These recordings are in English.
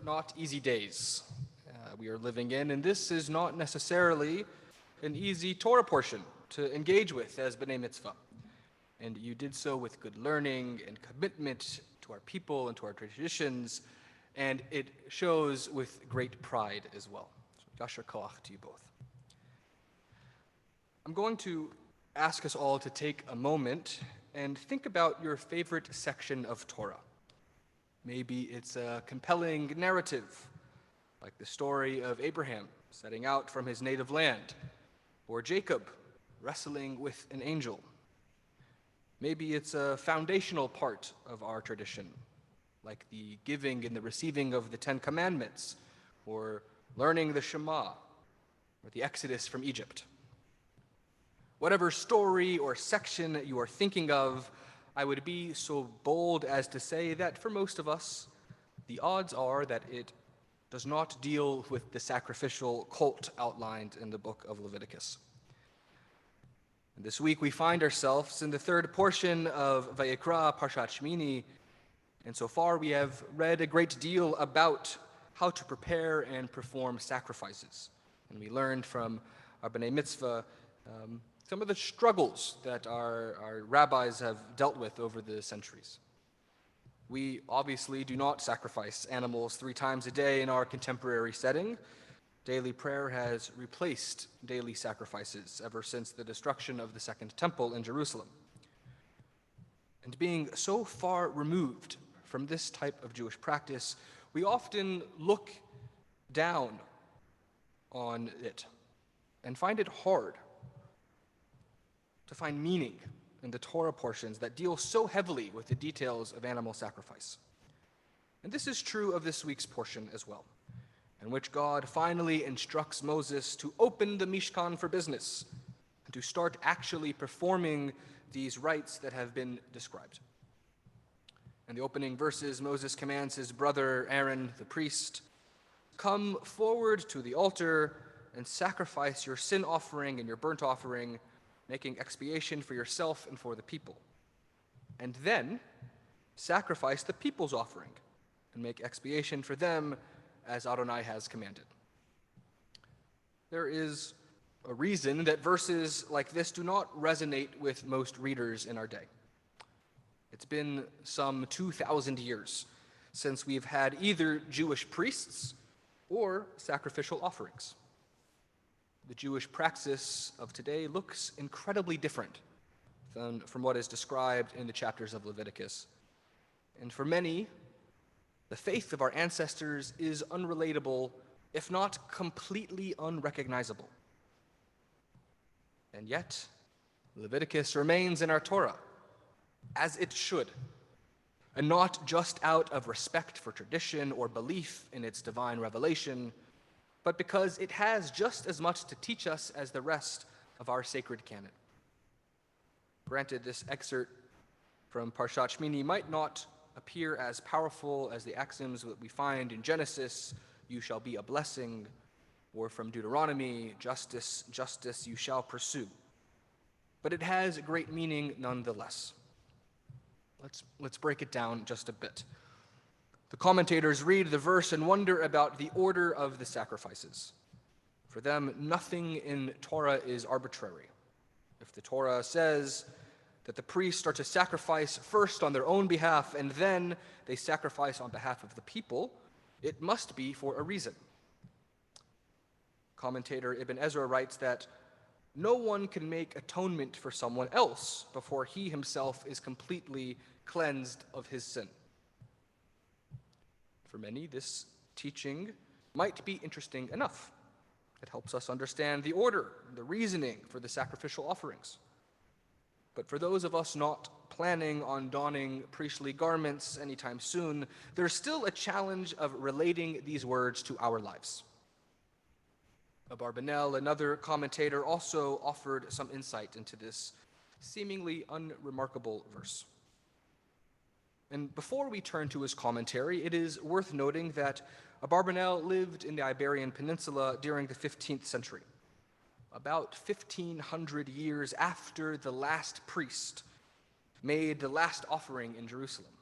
Not easy days we are living in, and this is not necessarily an easy Torah portion to engage with as B'nai Mitzvah. And you did so with good learning and commitment to our people and to our traditions, and it shows with great pride as well. So, Yasher Koach to you both. I'm going to ask us all to take a moment and think about your favorite section of Torah. Maybe it's a compelling narrative, like the story of Abraham setting out from his native land, or Jacob wrestling with an angel. Maybe it's a foundational part of our tradition, like the giving and the receiving of the Ten Commandments, or learning the Shema, or the Exodus from Egypt. Whatever story or section that you are thinking of, I would be so bold as to say that for most of us, the odds are that it does not deal with the sacrificial cult outlined in the book of Leviticus. And this week we find ourselves in the third portion of Vayikra Parshat Shmini, and so far we have read a great deal about how to prepare and perform sacrifices. And we learned from our B'nai Mitzvah some of the struggles that our rabbis have dealt with over the centuries. We obviously do not sacrifice animals 3 times a day in our contemporary setting. Daily prayer has replaced daily sacrifices ever since the destruction of the Second Temple in Jerusalem. And being so far removed from this type of Jewish practice, we often look down on it and find it hard to find meaning in the Torah portions that deal so heavily with the details of animal sacrifice. And this is true of this week's portion as well, in which God finally instructs Moses to open the Mishkan for business and to start actually performing these rites that have been described. In the opening verses, Moses commands his brother Aaron, the priest, "Come forward to the altar and sacrifice your sin offering and your burnt offering, making expiation for yourself and for the people. And then sacrifice the people's offering and make expiation for them as Adonai has commanded." There is a reason that verses like this do not resonate with most readers in our day. It's been some 2,000 years since we've had either Jewish priests or sacrificial offerings. The Jewish praxis of today looks incredibly different from what is described in the chapters of Leviticus. And for many, the faith of our ancestors is unrelatable, if not completely unrecognizable. And yet, Leviticus remains in our Torah, as it should, and not just out of respect for tradition or belief in its divine revelation, but because it has just as much to teach us as the rest of our sacred canon. Granted, this excerpt from Parshat Shmini might not appear as powerful as the axioms that we find in Genesis, "You shall be a blessing," or from Deuteronomy, "Justice, justice you shall pursue." But it has great meaning nonetheless. Let's break it down just a bit. The commentators read the verse and wonder about the order of the sacrifices. For them, nothing in Torah is arbitrary. If the Torah says that the priests are to sacrifice first on their own behalf and then they sacrifice on behalf of the people, it must be for a reason. Commentator Ibn Ezra writes that no one can make atonement for someone else before he himself is completely cleansed of his sin. For many, this teaching might be interesting enough. It helps us understand the order, the reasoning for the sacrificial offerings. But for those of us not planning on donning priestly garments anytime soon, there's still a challenge of relating these words to our lives. Abarbanel, another commentator, also offered some insight into this seemingly unremarkable verse. And before we turn to his commentary, it is worth noting that Abarbanel lived in the Iberian Peninsula during the 15th century, about 1,500 years after the last priest made the last offering in Jerusalem.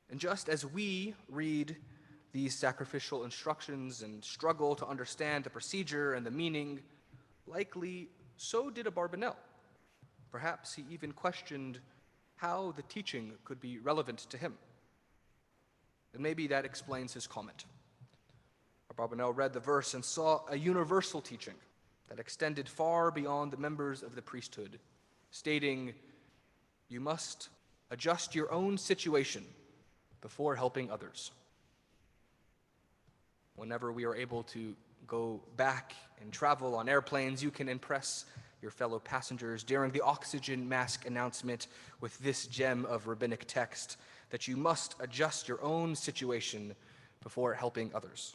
And just as we read these sacrificial instructions and struggle to understand the procedure and the meaning, likely so did Abarbanel. Perhaps he even questioned how the teaching could be relevant to him. And maybe that explains his comment. Abarbanel read the verse and saw a universal teaching that extended far beyond the members of the priesthood, stating, "You must adjust your own situation before helping others." Whenever we are able to go back and travel on airplanes, you can impress your fellow passengers during the oxygen mask announcement with this gem of rabbinic text that you must adjust your own situation before helping others.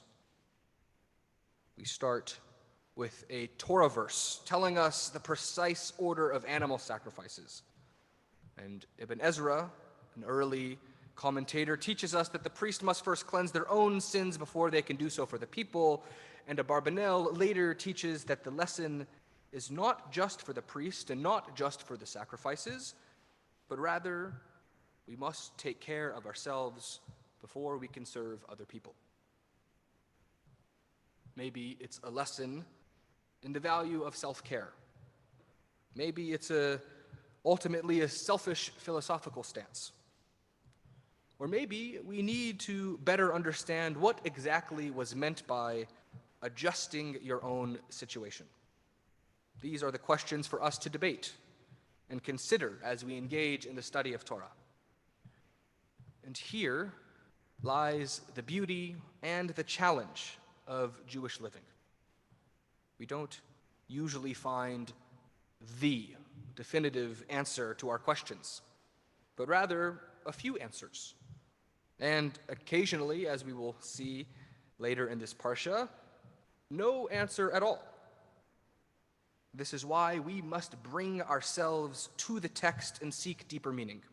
We start with a Torah verse telling us the precise order of animal sacrifices. And Ibn Ezra, an early commentator, teaches us that the priest must first cleanse their own sins before they can do so for the people. And Abarbanel later teaches that the lesson is not just for the priest and not just for the sacrifices, but rather we must take care of ourselves before we can serve other people. Maybe it's a lesson in the value of self-care. Maybe it's ultimately a selfish philosophical stance. Or maybe we need to better understand what exactly was meant by adjusting your own situation. These are the questions for us to debate and consider as we engage in the study of Torah. And here lies the beauty and the challenge of Jewish living. We don't usually find the definitive answer to our questions, but rather a few answers. And occasionally, as we will see later in this parsha, no answer at all. This is why we must bring ourselves to the text and seek deeper meaning.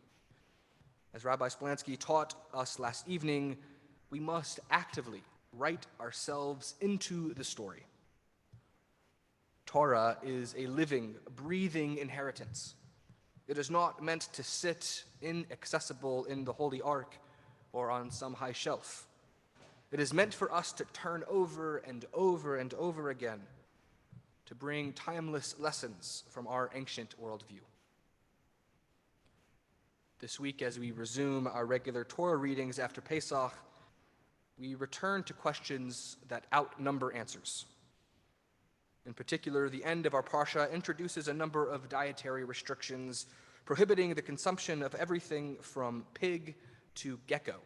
As Rabbi Splansky taught us last evening, we must actively write ourselves into the story. Torah is a living, breathing inheritance. It is not meant to sit inaccessible in the Holy Ark or on some high shelf. It is meant for us to turn over and over and over again to bring timeless lessons from our ancient worldview. This week, as we resume our regular Torah readings after Pesach, we return to questions that outnumber answers. In particular, the end of our parsha introduces a number of dietary restrictions prohibiting the consumption of everything from pig to gecko.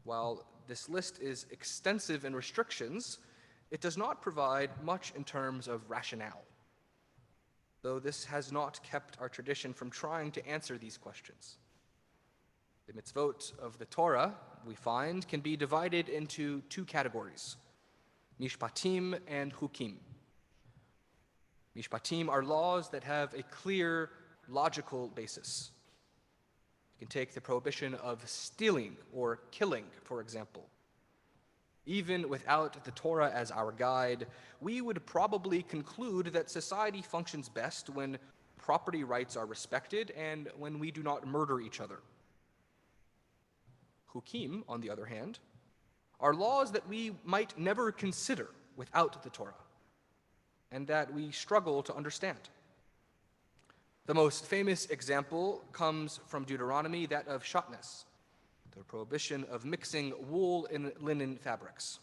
While this list is extensive in restrictions, it does not provide much in terms of rationale, though this has not kept our tradition from trying to answer these questions. The mitzvot of the Torah, we find, can be divided into two categories: mishpatim and chukim. Mishpatim are laws that have a clear, logical basis. You can take the prohibition of stealing or killing, for example. Even without the Torah as our guide, we would probably conclude that society functions best when property rights are respected and when we do not murder each other. Chukim, on the other hand, are laws that we might never consider without the Torah, and that we struggle to understand. The most famous example comes from Deuteronomy, that of shatnez, the prohibition of mixing wool in linen fabrics.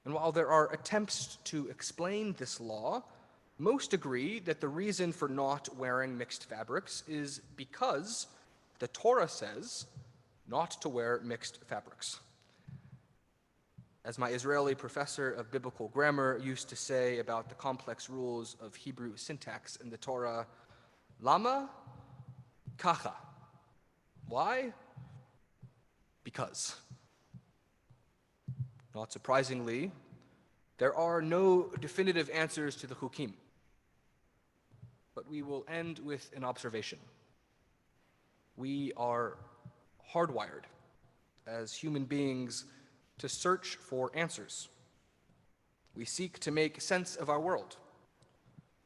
And while there are attempts to explain this law, most agree that the reason for not wearing mixed fabrics is because the Torah says not to wear mixed fabrics. As my Israeli professor of biblical grammar used to say about the complex rules of Hebrew syntax in the Torah, lama kacha. Why? Because. Not surprisingly, there are no definitive answers to the chukim. But we will end with an observation. We are hardwired as human beings to search for answers. We seek to make sense of our world.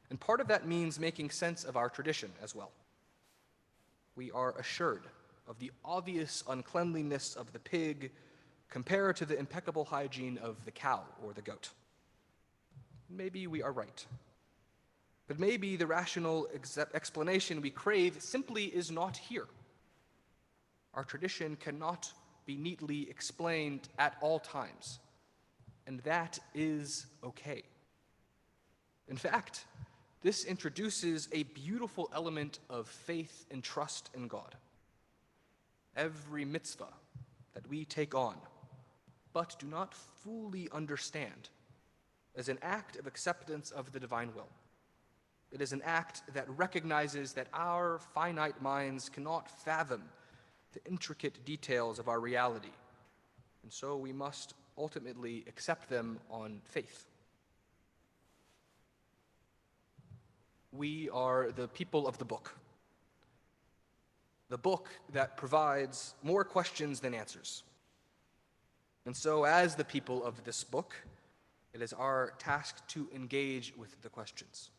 And part of that means making sense of our tradition as well. We are assured of the obvious uncleanliness of the pig compared to the impeccable hygiene of the cow or the goat. Maybe we are right. But maybe the rational explanation we crave simply is not here. Our tradition cannot be neatly explained at all times, and that is okay. In fact, this introduces a beautiful element of faith and trust in God. Every mitzvah that we take on, but do not fully understand, is an act of acceptance of the divine will. It is an act that recognizes that our finite minds cannot fathom the intricate details of our reality, and so we must ultimately accept them on faith. We are the people of the book that provides more questions than answers. And so, as the people of this book, it is our task to engage with the questions.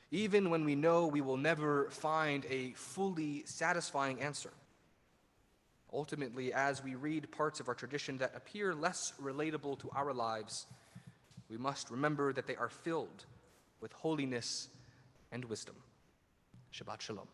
Even when we know we will never find a fully satisfying answer. Ultimately, as we read parts of our tradition that appear less relatable to our lives, we must remember that they are filled with holiness and wisdom. Shabbat Shalom.